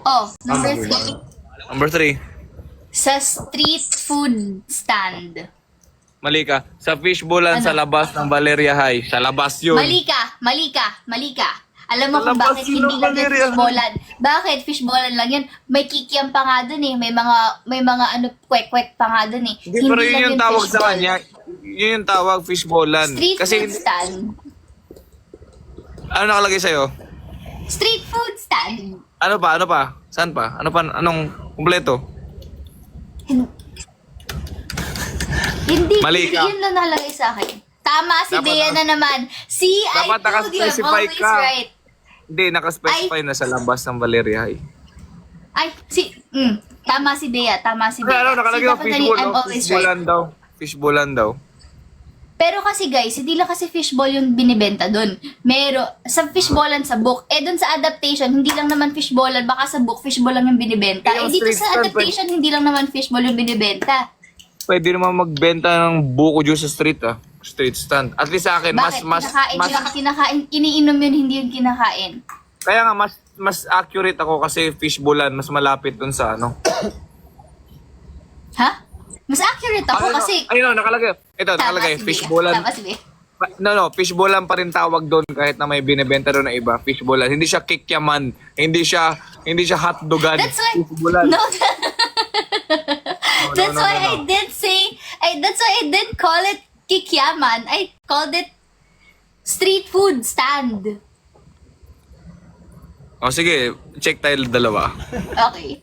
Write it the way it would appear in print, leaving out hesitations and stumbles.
Oh, number 3. Number 3. Sa street food stand. Mali ka. Sa fishbowlan Ano? sa labas ng Valeria High. Sa labas yun. Mali ka. Alam mo kung Lalabas bakit yun hindi ng lang yan Valeria. fishbowlan. Bakit fishbowlan lang yan? May kikiam pa nga dun eh. May mga ano, kwek-kwek pa nga dun eh. Hindi, pero yun lang yung tawag sa fishball. kanya. Yun yung tawag, fishbowlan. Street Kasi, food stand. ano nakalagay sa'yo? Street food stand. Ano pa? Saan pa? Anong kumpleto? Hindi, Mali ka. yun lang nakalagay sa akin. Tama si Dapat Bea na naman. See, I dapat told you, I'm nakaspecify always ka. right. Hindi, nakaspecify na sa labas ng Valeria High. Ay, tama si Bea. Ano, nakalagay yung I'm always right. Fishbowlan daw. Pero kasi guys, hindi lang kasi fishball yung binibenta dun. Sa fishballan sa book. Dun sa adaptation, hindi lang naman fishballan. Baka sa book, fishball lang yung binibenta. Yung Dito street sa stand, adaptation, hindi lang naman fishball yung binibenta. Pwede naman magbenta ng buko juice sa street street stand. At least sa akin, Bakit? Iniinom yun, hindi yung kinakain. kaya nga mas accurate ako kasi fishbowlan, mas malapit dun sa ano. Ha? Mas accurate ako kasi... Ayun, nakalagay. Ito, nakalagay, Tama si Bea. fishbowlan. Tama si Bea. No, fishbowlan pa rin tawag doon kahit na may binebenta doon na iba. Fishbowlan. Hindi siya kikyaman. Hindi siya hotdogan. That's why... Fishbowlan. No, that's why I did say... that's why I didn't call it kikyaman. I called it street food stand. O sige, check tayo dalawa. Okay.